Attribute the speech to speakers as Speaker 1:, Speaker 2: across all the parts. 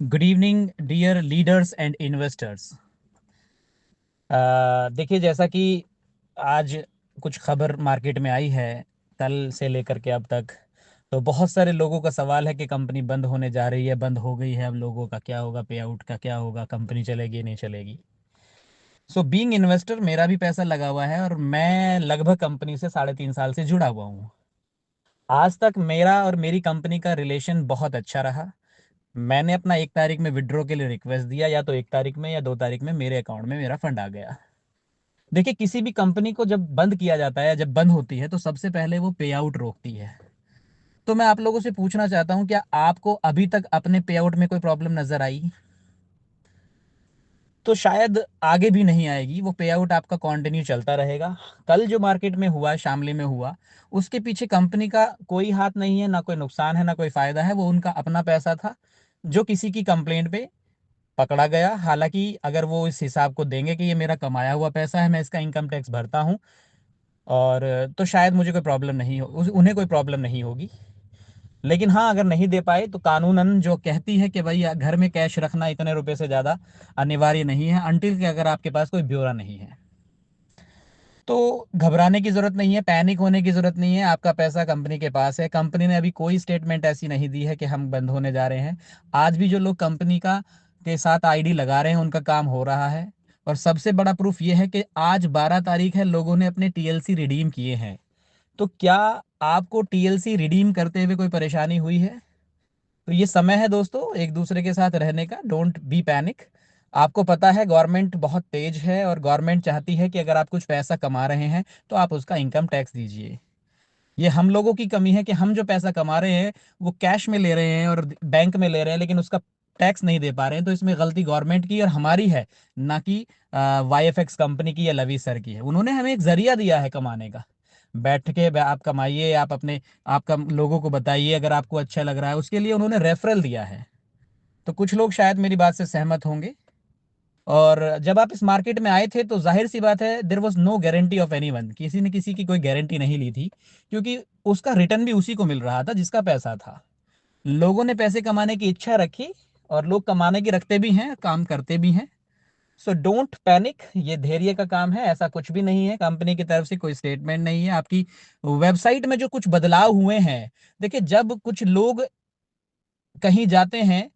Speaker 1: Good evening dear leaders and investors. देखिए, जैसा कि आज कुछ खबर मार्केट में आई है, कल से लेकर के अब तक, तो बहुत सारे लोगों का सवाल है कि कंपनी बंद होने जा रही है, बंद हो गई है, अब लोगों का क्या होगा, पे आउट का क्या होगा, कंपनी चलेगी नहीं चलेगी। सो बीइंग इन्वेस्टर, मेरा भी पैसा लगा हुआ है और मैं लगभग कंपनी से 3.5 साल से जुड़ा हुआ हूँ। आज तक मेरा और मेरी कंपनी का रिलेशन बहुत अच्छा रहा। मैंने अपना 1 तारीख में विड्रॉ के लिए रिक्वेस्ट दिया, या तो 1 तारीख में या 2 तारीख में मेरे अकाउंट में मेरा फंड आ गया। देखिए, किसी भी कंपनी को जब बंद किया जाता है, जब बंद होती है, तो सबसे पहले वो पे आउट रोकती है। तो मैं आप लोगों से पूछना चाहता हूं, क्या आपको अभी तक अपने पे आउट में कोई प्रॉब्लम नजर आई? तो शायद आगे भी नहीं आएगी, वो पे आउट आपका कंटिन्यू चलता रहेगा। कल जो मार्केट में हुआ, शामली में हुआ, उसके पीछे कंपनी का कोई हाथ नहीं है, ना कोई नुकसान है, ना कोई फायदा है। वो उनका अपना पैसा था जो किसी की कंप्लेंट पे पकड़ा गया। हालांकि अगर वो इस हिसाब को देंगे कि ये मेरा कमाया हुआ पैसा है, मैं इसका इनकम टैक्स भरता हूँ, और तो शायद मुझे कोई प्रॉब्लम नहीं हो, उन्हें कोई प्रॉब्लम नहीं होगी। लेकिन हाँ, अगर नहीं दे पाए तो कानूनन जो कहती है कि भाई घर में कैश रखना इतने रुपए से ज़्यादा अनिवार्य नहीं है, अनटिल कि अगर आपके पास कोई ब्यौरा नहीं है। तो घबराने की ज़रूरत नहीं है, पैनिक होने की ज़रूरत नहीं है। आपका पैसा कंपनी के पास है। कंपनी ने अभी कोई स्टेटमेंट ऐसी नहीं दी है कि हम बंद होने जा रहे हैं। आज भी जो लोग कंपनी का के साथ आईडी लगा रहे हैं, उनका काम हो रहा है। और सबसे बड़ा प्रूफ ये है कि आज 12 तारीख है, लोगों ने अपने टीएलसी रिडीम किए हैं। तो क्या आपको टीएलसी रिडीम करते हुए कोई परेशानी हुई है? तो ये समय है दोस्तों एक दूसरे के साथ रहने का। Don't be panic. आपको पता है गवर्नमेंट बहुत तेज है, और गवर्नमेंट चाहती है कि अगर आप कुछ पैसा कमा रहे हैं तो आप उसका इनकम टैक्स दीजिए। ये हम लोगों की कमी है कि हम जो पैसा कमा रहे हैं वो कैश में ले रहे हैं और बैंक में ले रहे हैं, लेकिन उसका टैक्स नहीं दे पा रहे हैं। तो इसमें गलती गवर्नमेंट की और हमारी है, ना कि वाईएफएक्स कंपनी की या लवी सर की है। उन्होंने हमें एक जरिया दिया है कमाने का। बैठ के आप कमाइए, आप अपने आपका लोगों को बताइए अगर आपको अच्छा लग रहा है, उसके लिए उन्होंने रेफरल दिया है। तो कुछ लोग शायद मेरी बात से सहमत होंगे। और जब आप इस मार्केट में आए थे तो जाहिर सी बात है, there was no guarantee of anyone, किसी ने किसी की कोई गारंटी नहीं ली थी, क्योंकि उसका रिटर्न भी उसी को मिल रहा था जिसका पैसा था। लोगों ने पैसे कमाने की इच्छा रखी, और लोग कमाने की रखते भी हैं, काम करते भी हैं। सो डोंट पैनिक, ये धैर्य का काम है। ऐसा कुछ भी नहीं है, कंपनी की तरफ से कोई स्टेटमेंट नहीं है। आपकी वेबसाइट में जो कुछ बदलाव हुए हैं, देखिए, जब कुछ लोग कहीं जाते हैं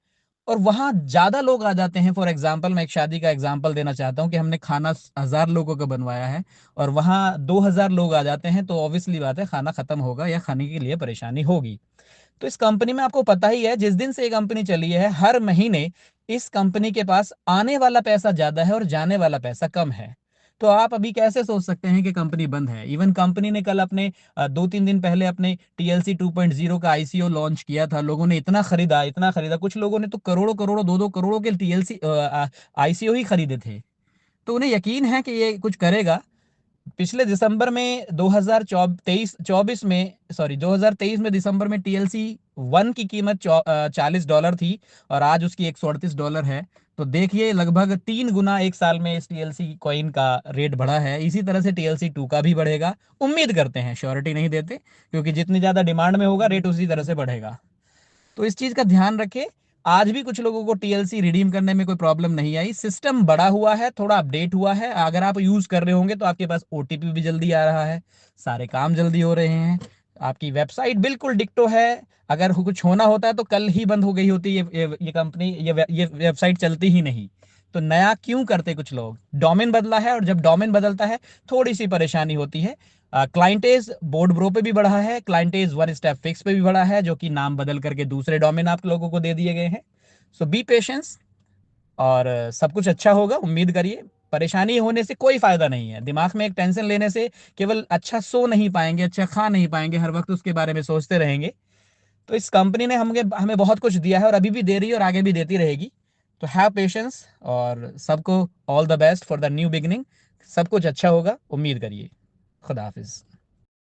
Speaker 1: और वहां ज्यादा लोग आ जाते हैं, फॉर एग्जाम्पल मैं एक शादी का एग्जाम्पल देना चाहता हूँ कि हमने खाना 1,000 लोगों का बनवाया है, और वहां 2,000 लोग आ जाते हैं, तो ऑब्वियसली बात है खाना खत्म होगा या खाने के लिए परेशानी होगी। तो इस कंपनी में आपको पता ही है, जिस दिन से ये कंपनी चली है, हर महीने इस कंपनी के पास आने वाला पैसा ज्यादा है और जाने वाला पैसा कम है। तो आप अभी कैसे सोच सकते हैं कि कंपनी बंद है? इवन कंपनी ने कल अपने 2-3 दिन पहले अपने टीएलसी 2.0 का आईसीओ लॉन्च किया था। लोगों ने इतना खरीदा, इतना खरीदा, कुछ लोगों ने तो करोड़ों करोड़ों, 2-2 करोड़ों के टीएलसी आईसीओ ही खरीदे थे। तो उन्हें यकीन है कि ये कुछ करेगा। पिछले दिसंबर में 2023 में, सॉरी, 2023 में दिसंबर में टीएलसी 1 की कीमत $40 थी, और आज उसकी $138 है। तो देखिए, लगभग 3 गुना एक साल में इस टीएलसी कॉइन का रेट बढ़ा है। इसी तरह से टीएलसी 2 का भी बढ़ेगा, उम्मीद करते हैं, श्योरिटी नहीं देते, क्योंकि जितनी ज्यादा डिमांड में होगा रेट उसी तरह से बढ़ेगा। तो इस चीज का ध्यान रखें। आज भी कुछ लोगों को टीएलसी रिडीम करने में कोई प्रॉब्लम नहीं आई। सिस्टम बड़ा हुआ है, थोड़ा अपडेट हुआ है। अगर आप यूज कर रहे होंगे तो आपके पास ओटीपी भी जल्दी आ रहा है, सारे काम जल्दी हो रहे हैं। आपकी वेबसाइट बिल्कुल डिक्टो है। अगर कुछ होना होता है तो कल ही बंद हो गई होती ये कंपनी, ये वेबसाइट चलती ही नहीं। तो नया क्यों करते कुछ लोग? डोमेन बदला है, और जब डोमेन बदलता है थोड़ी सी परेशानी होती है। क्लाइंटेज बोर्ड ब्रो पे भी बढ़ा है, क्लाइंटेज 1 स्टेप फिक्स पे भी बढ़ा है, जो कि नाम बदल करके दूसरे डोमेन आप लोगों को दे दिए गए हैं। सो बी पेशेंस, और सब कुछ अच्छा होगा, उम्मीद करिए। परेशानी होने से कोई फायदा नहीं है, दिमाग में एक टेंशन लेने से केवल अच्छा सो नहीं पाएंगे, अच्छा खा नहीं पाएंगे, हर वक्त उसके बारे में सोचते रहेंगे। तो इस कंपनी ने हमें हमें बहुत कुछ दिया है, और अभी भी दे रही है, और आगे भी देती रहेगी। तो हैव पेशेंस, और सबको all the best for the new beginning. सब कुछ अच्छा होगा, उम्मीद करिए। खुदा हाफिज।